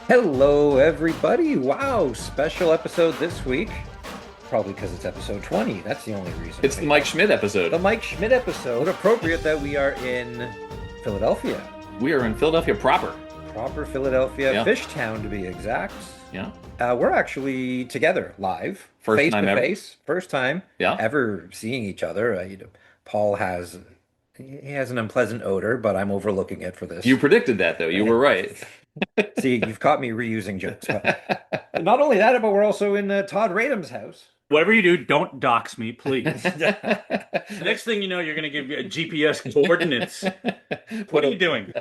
Hello, everybody. Wow, special episode this week. Probably because it's episode 20. That's the only reason, It's the right? Mike Schmidt The episode. Mike Schmidt episode. Appropriate that we are in Philadelphia. We are in Philadelphia proper. Proper Philadelphia, Yeah, Fishtown to be exact. yeah. We're actually together live, First face time to ever. face. First time Yeah. ever seeing each other. Paul has he has an unpleasant odor, but I'm overlooking it for You this. predicted that though. You were right. See, you've caught me reusing jokes, but not only that, but we're also in Todd Radom's house. Whatever you do, don't dox me, please. Next thing you know, you're going to give me GPS coordinates. What are you doing?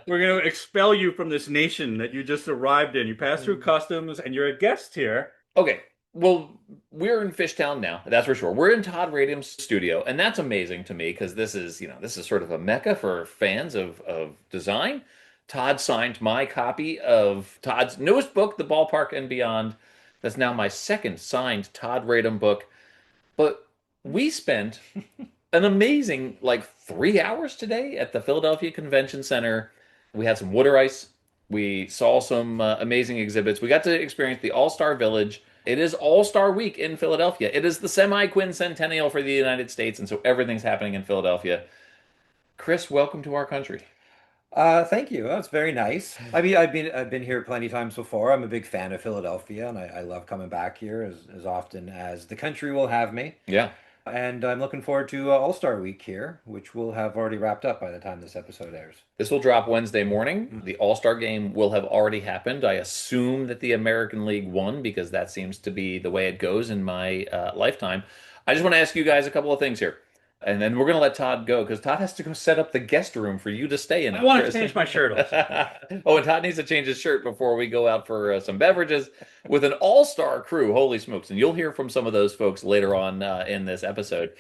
We're going to expel you from this nation that you just arrived in. You passed through customs and you're a guest here. Okay. Well, we're in Fishtown now. That's for sure. We're in Todd Radom's studio, and that's amazing to me because this is sort of a mecca for fans of design. Todd signed my copy of Todd's newest book, The Ballpark and Beyond. That's now my second signed Todd Radom book. But we spent an amazing 3 hours today at the Philadelphia Convention Center. We had some water ice. We saw some amazing exhibits. We got to experience the All-Star Village. It is All-Star Week in Philadelphia. It is the semi-quincentennial for the United States, and so everything's happening in Philadelphia. Chris, welcome to our country. Thank you. That's very nice. I mean, I've been here plenty times before. I'm a big fan of Philadelphia, and I love coming back here as often as the country will have me. Yeah. And I'm looking forward to All-Star Week here, which will have already wrapped up by the time this episode airs. This will drop Wednesday morning. The All-Star game will have already happened. I assume that the American League won because that seems to be the way it goes in my lifetime. I just want to ask you guys a couple of things here. And then we're going to let Todd go because Todd has to go set up the guest room for you to stay in. I want to Chris. change my shirt off. Oh, and Todd needs to change his shirt before we go out for some beverages with an all-star crew. Holy smokes. And you'll hear from some of those folks later on in this episode.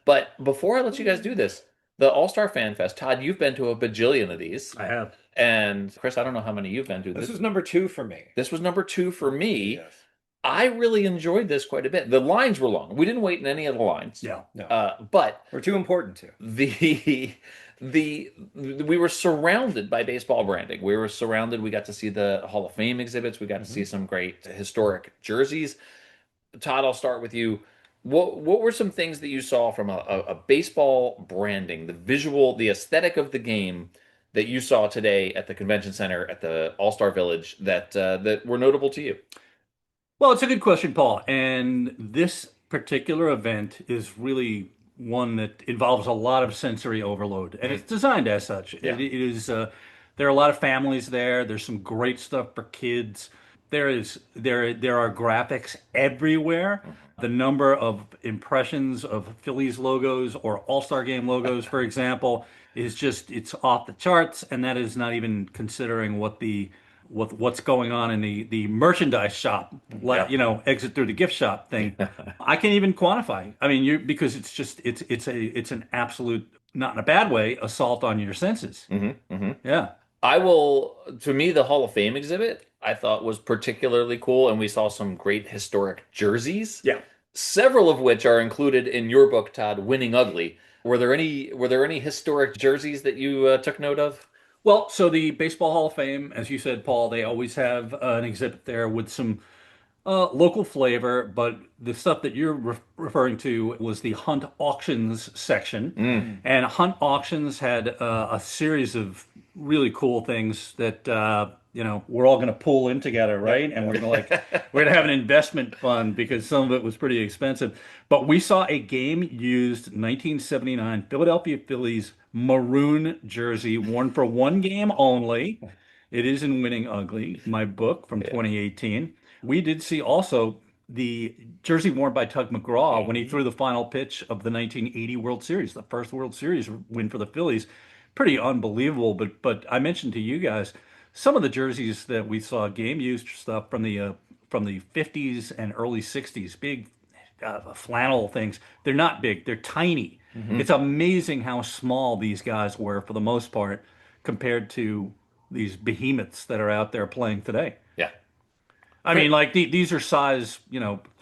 But before I let you guys do this, the All-Star Fan Fest, Todd, you've been to a bajillion of these. I have. And Chris, I don't know how many you've been to. This is number two for me. This was number two for me. Yes. I really enjoyed this quite a bit. The lines were long. We didn't wait in any of the lines. Yeah. No, But we're too important to. we were surrounded by baseball branding. We were surrounded. We got to see the Hall of Fame exhibits. We got to see some great historic jerseys. Todd, I'll start with you. What were some things that you saw from a baseball branding, the visual, the aesthetic of the game that you saw today at the convention center at the All-Star Village that were notable to you? Well, it's a good question, Paul. And this particular event is really one that involves a lot of sensory overload, and it's designed as such. Yeah. It is. There are a lot of families there. There's some great stuff for kids. There are graphics everywhere. The number of impressions of Phillies logos or All-Star Game logos, for example, is just it's off the charts, and that is not even considering what's going on in the merchandise shop, like exit through the gift shop thing. I can't even quantify. I mean, you because it's an absolute, not in a bad way, assault on your senses. Yeah. To me, the Hall of Fame exhibit I thought was particularly cool, and we saw some great historic jerseys, Yeah. several of which are included in your book, Todd, Winning Ugly. Were there any historic jerseys that you took note of? Well, so the Baseball Hall of Fame, as you said, Paul, they always have an exhibit there with some local flavor, but the stuff that you're referring to was the Hunt Auctions section. And Hunt Auctions had a series of really cool things that we're all going to pull in together, right? And we're going to have an investment fund because some of it was pretty expensive. But we saw a game used 1979 Philadelphia Phillies maroon jersey worn for one game only. It is in Winning Ugly, my book from 2018. We did see also the jersey worn by Tug McGraw when he threw the final pitch of the 1980 World Series, the first World Series win for the Phillies. Pretty unbelievable. But I mentioned to you guys some of the jerseys that we saw, game used stuff from the 50s and early 60s, big flannel things. They're not big, they're tiny. It's amazing how small these guys were for the most part compared to these behemoths that are out there playing today. Yeah. I mean, like these are size,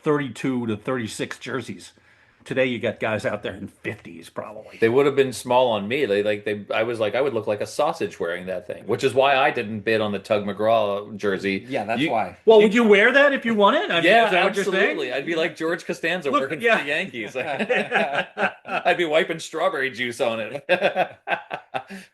32 to 36 jerseys. Today you got guys out there in 50s probably. They would have been small on me. I was like I would look like a sausage wearing that thing, which is why I didn't bid on the Tug McGraw jersey. Yeah, that's You why. Well, would you you wear that if you won it? I mean, Yeah, is that what you're absolutely. saying? I'd be like George Costanza Look, working for the yeah. Yankees. I'd be wiping strawberry juice on it.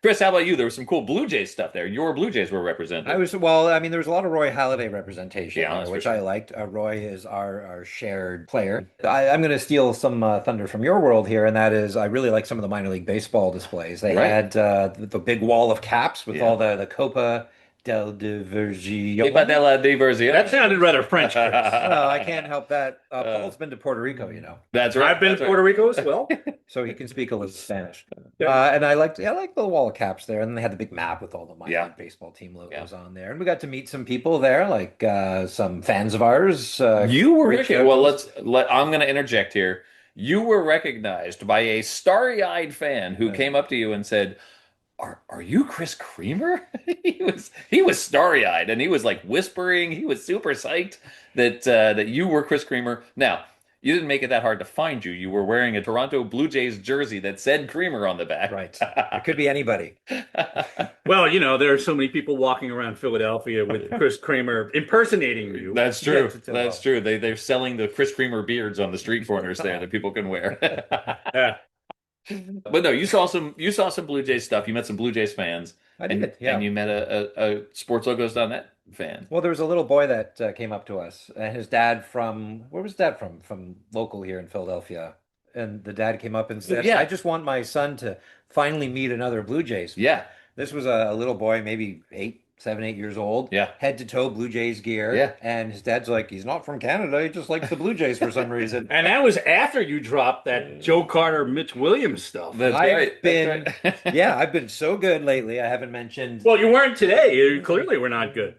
Chris, how about you? There was some cool Blue Jays stuff there. Your Blue Jays were I represented. was well, I mean, there was a lot of Roy Halladay representation Yeah, there, that's for which I sure. liked. Roy is our shared player. I'm going to steal some thunder from your world here, and that is I really like some of the minor league baseball displays. They Right. had the big wall of caps with all Yeah. the Copa del Kepa Diversión. de la That Diversia. sounded rather French, Chris. Well, I can't help that. Uh, Paul's been to Puerto Rico, you know, that's right. I've been That's to right. Puerto Rico as well. so he can speak a little Spanish. Yeah. And I like the wall of caps there, and then they had the big map with all the minor Yeah. league baseball team Yeah. logos on there, and we got to meet some people there, like some fans of ours. You were Great okay. Well, shows. I'm going to interject here. You were recognized by a starry-eyed fan who came up to you and said, are you Chris Creamer? He was starry-eyed and he was like whispering. He was super psyched that you were Chris Creamer. Now, you didn't make it that hard to find you. You were wearing a Toronto Blue Jays jersey that said Creamer on the back. Right. It could be anybody. Well, there are so many people walking around Philadelphia with Chris Kramer impersonating you. That's Yeah, true. That's true. They're selling the Chris Creamer beards on the street corners there that people can wear. Yeah. But no, you saw some Blue Jays stuff. You met some Blue Jays fans, I and did, yeah. you met a SportsLogos.Net fan. Well, there was a little boy that came up to us, and his dad from where was his dad from? From local here in Philadelphia. And the dad came up and said, Yeah, "I just want my son to finally meet another Blue Jays fan." yeah, This was a little boy, maybe 8, 7, 8 years old, yeah, head to toe Blue Jays gear, yeah. and his dad's like, "He's not from Canada. He just likes the Blue Jays for some reason." And that was after you dropped that Joe Carter, Mitch Williams stuff. That's I've right. been, That's right. yeah, I've been so good lately. I haven't mentioned. Well, you weren't today. You clearly were not good.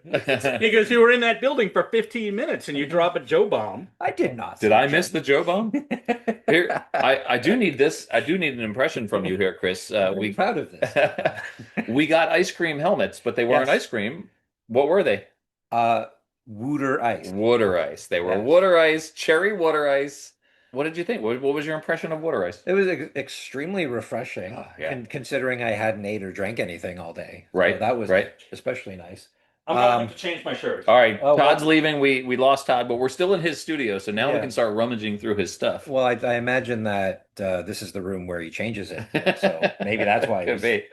Because you were in that building for 15 minutes and you drop a Joe bomb. I did not. Did I miss the Joe bomb? Here, I do need this. I do need an impression from you here, Chris. I'm proud of this. We got ice cream helmets, but they weren't Yes. ice cream. What were they? Uh, Wooter Ice. Water ice. They were Yes. water ice, cherry water ice. What did you think? What was your impression of water ice? It was extremely refreshing, Yeah. considering I hadn't ate or drank anything all day. So Right, that was right. especially nice. I'm going to Um, have to change my shirt. All right, Oh, Todd's well- leaving. We lost Todd, but we're still in his studio, so now we Yeah. can start rummaging through his stuff. Well, I imagine that this is the room where he changes it. So maybe that's why Could he's be.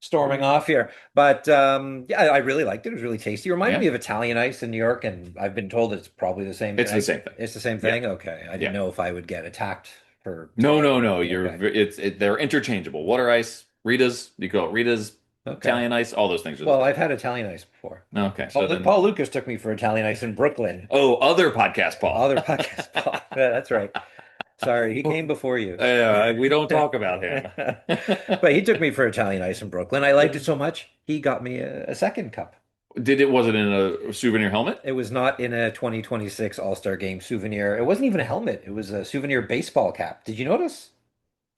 storming off here. But yeah, I really liked it. It was really tasty. It reminded Yeah. me of Italian ice in New York, and I've been told it's probably the same It's thing. the same thing. It's the same Yeah. thing? Okay. I Yeah. didn't know if I would get attacked for. No. You're Okay. they're interchangeable. Water ice, Rita's. You call it Rita's, Okay. Italian ice. All those things are the Well, I've had Italian ice before. same. Okay, so then. Paul Lucas took me for Italian ice in Brooklyn. Oh, other podcast, Paul. Other podcast, Paul. Yeah, that's right. Sorry, he came before you. We don't talk about him. But he took me for Italian ice in Brooklyn. I liked it so much, he got me a second cup. Was it in a souvenir helmet? It was not in a 2026 All-Star Game souvenir. It wasn't even a helmet. It was a souvenir baseball cap. Did you notice?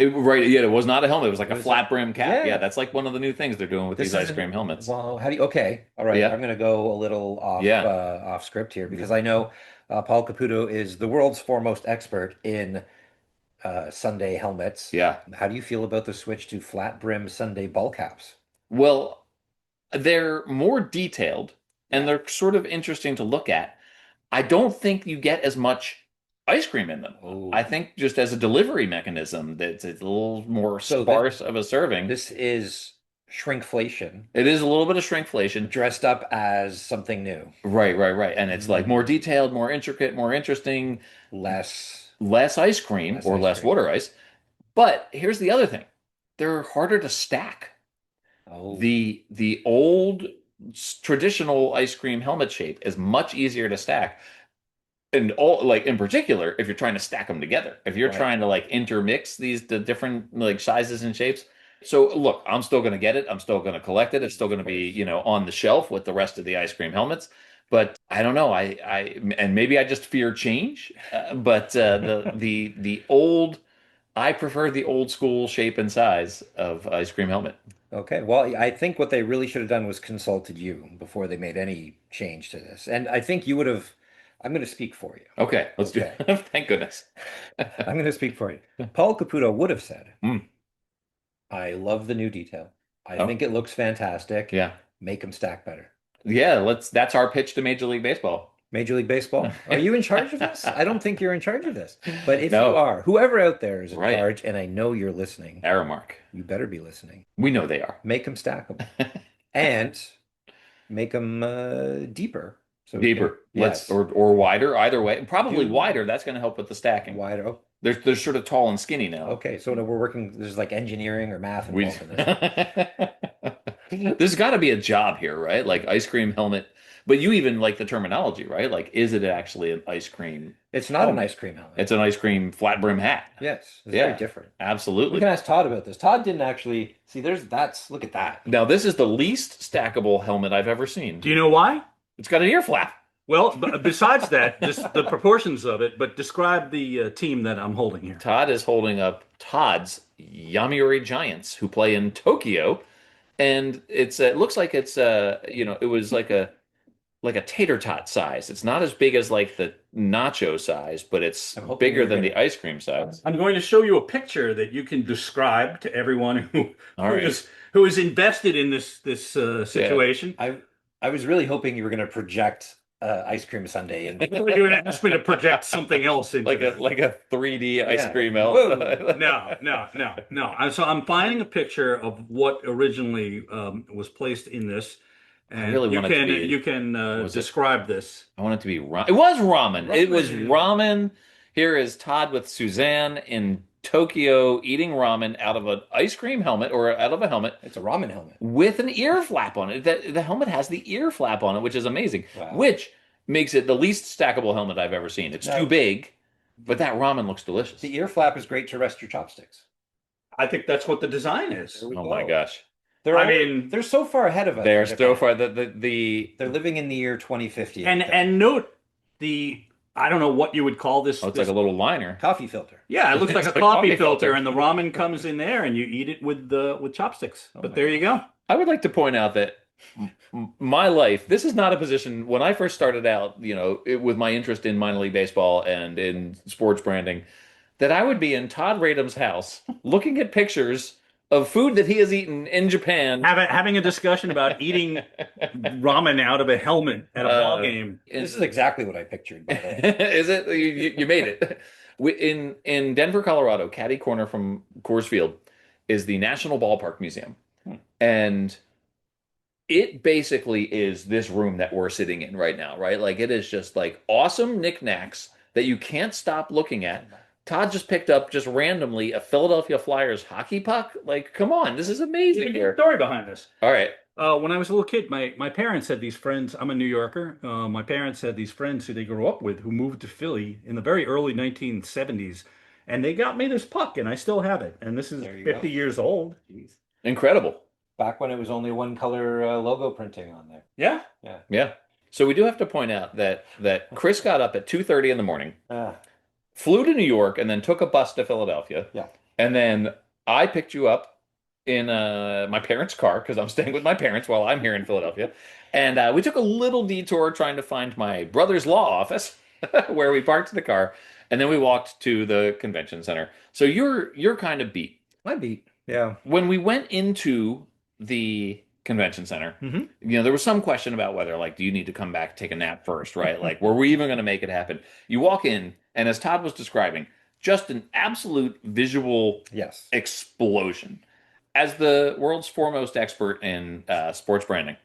Right, yeah, it was not a helmet. It was like It a was flat brim cap. yeah. Yeah, that's like one of the new things they're doing with This these ice isn't- cream helmets. Well, okay. All right. Yeah. I'm going to go a little off Yeah. off script here because I know Paul Caputo is the world's foremost expert in Sunday helmets. Yeah. How do you feel about the switch to flat brim Sunday ball caps? Well, they're more detailed and they're sort of interesting to look at. I don't think you get as much ice cream in them. Oh. I think just as a delivery mechanism, that it's a little more So sparse of a serving. This is shrinkflation It is a little bit of shrinkflation. dressed up as something new, Right. And it's like more detailed, more intricate, more interesting, less. less ice cream Less or ice less cream. water ice. But here's the other thing. They're harder to stack. Oh, The old traditional ice cream helmet shape is much easier to stack. And all like in particular, if you're trying to stack them together, if you're Right. trying to like intermix the different like sizes and shapes. So look, I'm still going to get it. I'm still going to collect it. It's still going to be, on the shelf with the rest of the ice cream helmets. But I don't know. And maybe I just fear change. But the old, I prefer the old school shape and size of ice cream helmet. okay. Well, I think what they really should have done was consulted you before they made any change to this. And I think you would have I'm going to speak for you. Okay, let's do Okay. it. Thank goodness. I'm going to speak for you. Paul Caputo would have said, Mm. I love the new detail. I Oh, think it looks fantastic. yeah. Make them stack better. Yeah, that's our pitch to Major League Baseball. Major League Baseball, are you in charge of this? I don't think you're in charge of this. But if you No, are, whoever out there is in right. charge, and I know you're listening, Aramark. you better be listening. We know they are. Make them stackable and make them deeper. So we can, Deeper. Let's yes, or wider, either way. Probably do wider. That's going to help with the stacking. wider. Oh, They're sort of tall and skinny now. okay, so we're working, there's like engineering or math We involved in this. There's got to be a job here, right? Like ice cream helmet. But you even like the terminology, right? Like, is it actually an ice cream It's not an helmet? ice cream helmet. It's an ice cream flat brim hat. Yes, it's Yeah, very different. We absolutely. can ask Todd about this. Todd didn't actually see. Look at that. Now, this is the least stackable helmet I've ever seen. Do you know why? It's got an ear flap. Well, besides that, just the proportions of it, but describe the team that I'm holding here. Todd is holding up Todd's Yomiuri Giants, who play in Tokyo, and it looks like it's it was like a tater tot size. It's not as big as like the nacho size, but it's I'm hoping bigger you're than gonna- the ice cream size. I'm going to show you a picture that you can describe to everyone All right. who is invested in this situation. I was really hoping you were going to project ice cream sundae and You're going to ask me to project something else into Like a 3D ice Yeah. cream Whoa. helmet. No. So I'm finding a picture of what originally was placed in this, I and really you want it to can be- you can was it- describe this. I want it to be ramen. It was ramen. It was Ramen. ramen. Here is Todd with Suzanne in Tokyo eating ramen out of an ice cream helmet or out of a helmet it's a ramen helmet. with an ear flap on it. The helmet has the ear flap on it, which is amazing, Wow. which makes it the least stackable helmet I've ever seen. It's No. too big, but that ramen looks delicious. The ear flap is great to rest your chopsticks. I think that's what the design is. There we Oh go. my gosh. They're so far ahead of us. They're in so Japan. far the They're living in the year 2050. And note the I don't know what you would call this. oh, it's this- like a little liner. coffee filter. yeah, it looks like It's a a coffee coffee filter, filter. and the ramen comes in there, and you eat it with chopsticks. Oh But my there you go. I would like to point out that my life, this is not a position when I first started out, with my interest in minor league baseball and in sports branding, that I would be in Todd Radom's house looking at pictures of food that he has eaten in Japan. Having a discussion about eating ramen out of a helmet at a ball game. This is exactly what I pictured, by the way. Is it? You made it. In Denver, Colorado, catty corner from Coors Field, is the National Ballpark Museum. And it basically is this room that we're sitting in right now, right? Like it is just like awesome knickknacks that you can't stop looking at. Todd just picked up just randomly a Philadelphia Flyers hockey puck. Like, come on, this is amazing There's a here. story behind this. All right. When I was a little kid, my parents had these friends. I'm a New Yorker. My parents had these friends who they grew up with who moved to Philly in the very early 1970s. And they got me this puck, and I still have it. And this is There you 50 go. years old. Jeez. Incredible. Back when it was only one color logo printing on there. Yeah. Yeah. So we do have to point out that Chris got up at 2:30 in the morning, Ah, flew to New York, and then took a bus to Philadelphia. Yeah. And then I picked you up in my parents' car because I'm staying with my parents while I'm here in Philadelphia. And we took a little detour trying to find my brother's law office where we parked the car. And then we walked to the convention center. So you're kind of beat. my beat. Yeah. When we went into the convention center, Mhm. there was some question about whether, like, do you need to come back, take a nap first, right? Like, were we even going to make it happen? You walk in, and as Todd was describing, just an absolute visual Yes. explosion. As the world's foremost expert in sports branding,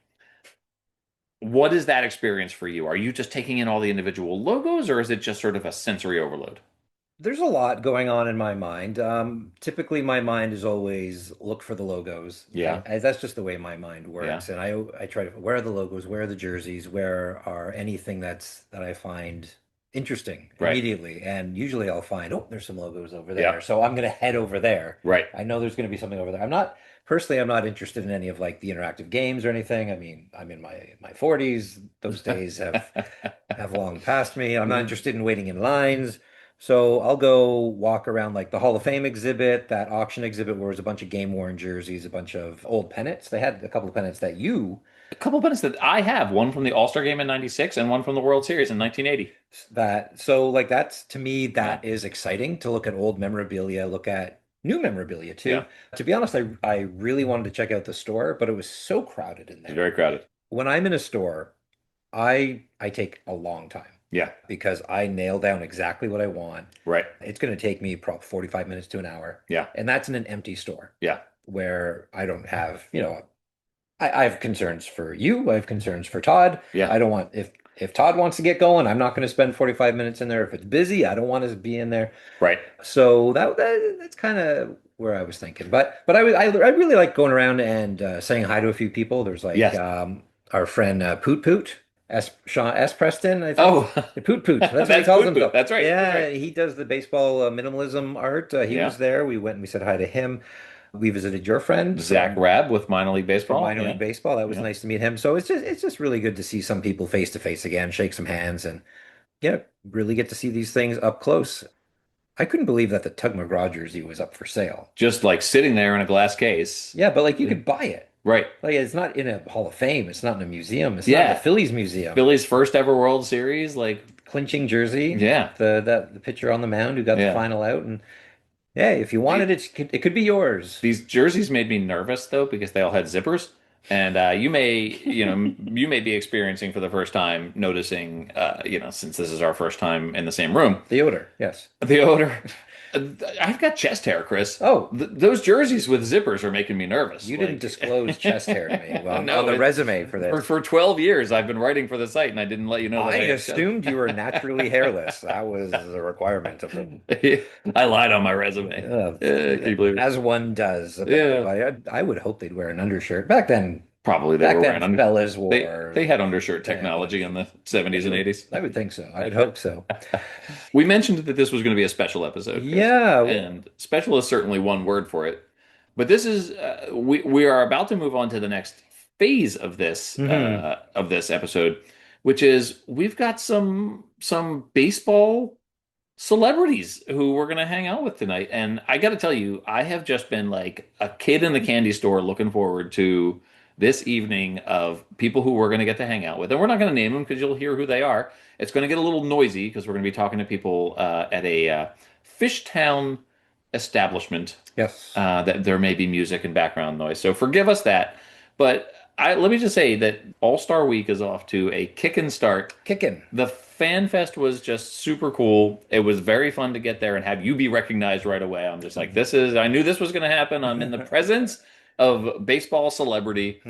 what is that experience for you? Are you just taking in all the individual logos, or is it just sort of a sensory overload? There's a lot going on in my mind. Typically, my mind is always look for the logos. Yeah. That's just the way my mind works. And I try to, where are the logos? Where are the jerseys? Where are anything that I find interesting Right. immediately? And usually I'll find, oh, there's some logos over Yeah. there. So I'm going to head over there. Right. I know there's going to be something over there. I'm not interested in any of like the interactive games or anything. I mean, I'm in my 40s. Those days have long passed me. I'm not interested in waiting in lines. So I'll go walk around like the Hall of Fame exhibit, that auction exhibit where there's a bunch of game worn jerseys, a bunch of old pennants. They had a couple of pennants that you A couple pennants that I have, one from the All-Star game in '96 and one from the World Series in 1980. that so like that's to me Yeah. that is exciting to look at old memorabilia, look at new memorabilia Yeah. too. To be honest, I really wanted to check out the store, but it was so crowded in It's there. very crowded. When I'm in a store, I take a long time Yeah. because I nail down exactly what I want. Right. It's going to take me probably 45 minutes to an hour. Yeah. And that's in an empty store Yeah. where I don't have, I have concerns for you. I have concerns for Todd. Yeah. I don't want, if Todd wants to get going, I'm not going to spend 45 minutes in there. If it's busy, I don't want to be in there. Right. So that's kind of where I was thinking. But I really like going around and saying hi to a few people. There's like Yes. our friend Poot Poot, Sean S. Preston, I think. Oh, Poot Poot. That's what he that's calls Poot Poot. himself. That's right. Yeah, That's right. he does the baseball minimalism art. He Yeah. was there. We went and we said hi to him. We visited your friend Zach Rabb with minor league from baseball. minor Yeah. league baseball. That was Yeah. nice to meet him. So it's just really good to see some people face to face again, shake some hands, and really get to see these things up close. I couldn't believe that the Tug McGraw jersey was up for sale. Just like sitting there in a glass case. Yeah, but like you could buy it. Right. Like it's not in a Hall of Fame. It's not in a museum. It's not in Yeah. the Phillies museum. Philly's first ever World Series. Like, Clinching jersey. yeah. The pitcher on the mound who got the Yeah. final out. And yeah, if you wanted it, it could be yours. These jerseys made me nervous though because they all had zippers, and you may be experiencing for the first time, noticing, since this is our first time in the same room, The odor. Yes. the odor. I've got chest hair, Chris. Oh, Those jerseys with zippers are making me nervous. you didn't disclose chest hair to me on, No, on the it- resume for For, this. for 12 years, I've been writing for the site, and I didn't let you know that I had chest- assumed you were naturally hairless. That was a requirement of them. I lied on my resume. Can you believe it? As one does. Yeah. I would hope they'd wear an undershirt. Back then, Probably they were wearing fellas They, wore. they had undershirt technology in the 70s and 80s. I would think so. I'd hope so. We mentioned that this was going to be a special episode. Chris. Yeah. And special is certainly one word for it. But this is we are about to move on to the next phase of this episode, which is we've got some baseball celebrities who we're going to hang out with tonight. And I got to tell you, I have just been like a kid in the candy store looking forward to this evening of people who we're going to get to hang out with. And we're not going to name them because you'll hear who they are. It's going to get a little noisy because we're going to be talking to people at a Fishtown establishment. Yes. That there may be music and background noise. So forgive us that. But let me just say that All-Star Week is off to a kickin' start. Kicking. The Fan Fest was just super cool. It was very fun to get there and have you be recognized right away. I'm just like, I knew this was going to happen. I'm in the presence of baseball celebrity.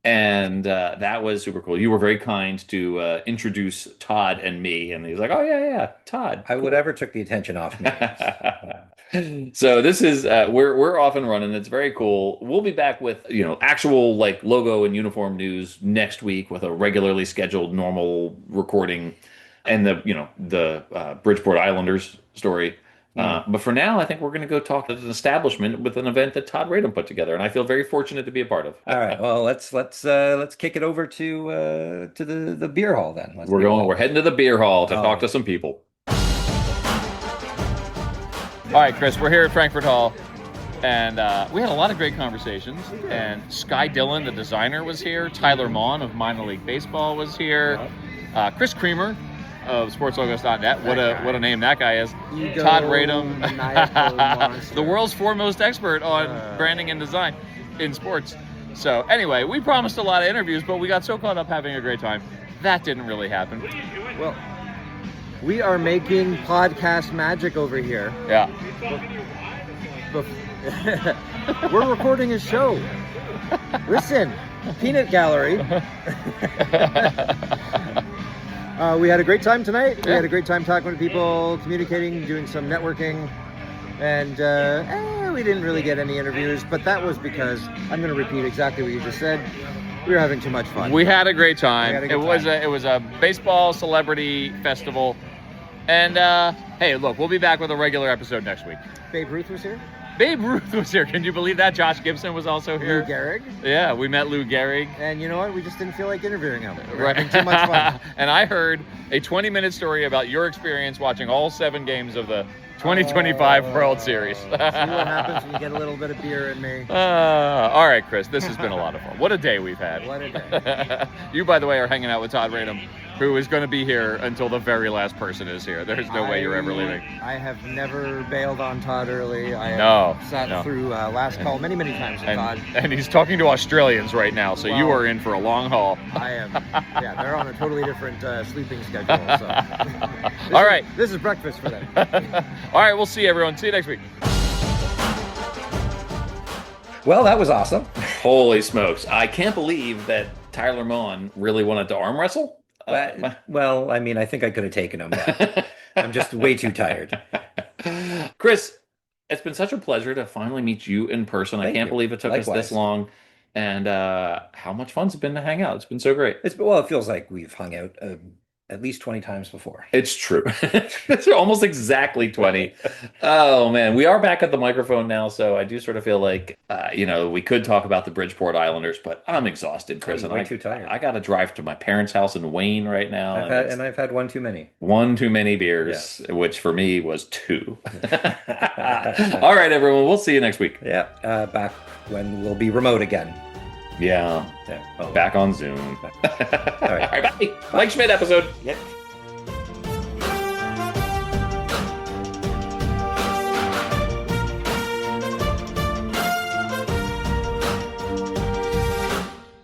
And that was super cool. You were very kind to introduce Todd and me. And he's like, oh, yeah, Todd. Whatever took the attention off me. So this is we're off and running. It's very cool. We'll be back with actual like logo and uniform news next week with a regularly scheduled normal recording and the Bridgeport Islanders story. But for now, I think we're going to go talk to an establishment with an event that Todd Radom put together, and I feel very fortunate to be a part of. All right. Well, let's kick it over to the beer hall then. We're heading to the beer hall to talk to some people. All right, Chris, we're here at Frankfurt Hall, and we had a lot of great conversations. And Sky Dillon, the designer, was here. Tyler Maughan of Minor League Baseball was here. Chris Creamer of SportsLogos.Net. What a name that guy is. Todd Radom, the world's foremost expert on branding and design in sports. So anyway, we promised a lot of interviews, but we got so caught up having a great time. That didn't really happen. Well, we are making podcast magic over here. Yeah. We're recording a show. Listen, Peanut Gallery. We had a great time tonight. We had a great time talking to people, communicating, doing some networking. And we didn't really get any interviews, but that was because, I'm going to repeat exactly what you just said, we were having too much fun. We had a great time. We had a good time. It was a baseball celebrity festival. And hey, look, we'll be back with a regular episode next week. Babe Ruth was here? Babe Ruth was here. Can you believe that? Josh Gibson was also Lou here. Gehrig. Yeah, we met Lou Gehrig. And you know what? We just didn't feel like interviewing him. We were Right. having too much fun. And I heard a 20-minute story about your experience watching all 7 games of the 2025 World Series. See what happens when you get a little bit of beer in me. All right, Chris, this has been a lot of fun. What a day we've had. What a day. You, by the way, are hanging out with Todd Radom, who is going to be here until the very last person is here. There's no way you're ever leaving. I have never bailed on Todd early. I have sat through last call many, many times with Todd. And he's talking to Australians right now, so you are in for a long haul. I am. Yeah, they're on a totally different sleeping schedule. So. All right. This is breakfast for them. All right, we'll see you, everyone. See you next week. Well, that was awesome. Holy smokes. I can't believe that Tyler Moen really wanted to arm wrestle. Well, I mean, I think I could have taken him, but I'm just way too tired. Chris, it's been such a pleasure to finally meet you in person. I Thank can't you. believe it took us Likewise. this long. And how much fun it's been to hang out. It's been so great. Well, it feels like we've hung out at least 20 times before. It's true. It's almost exactly 20. Oh, man. We are back at the microphone now, so I do sort of feel like, we could talk about the Bridgeport Islanders, but I'm exhausted, Chris. I'm way too tired. I got to drive to my parents' house in Wayne right now. I've had one too many. One too many beers, which for me was 2. All right, everyone. We'll see you next week. Yeah, back when we'll be remote again. Yeah. Oh. Back on Zoom. All right. All right, bye. Mike Schmidt episode. Yep.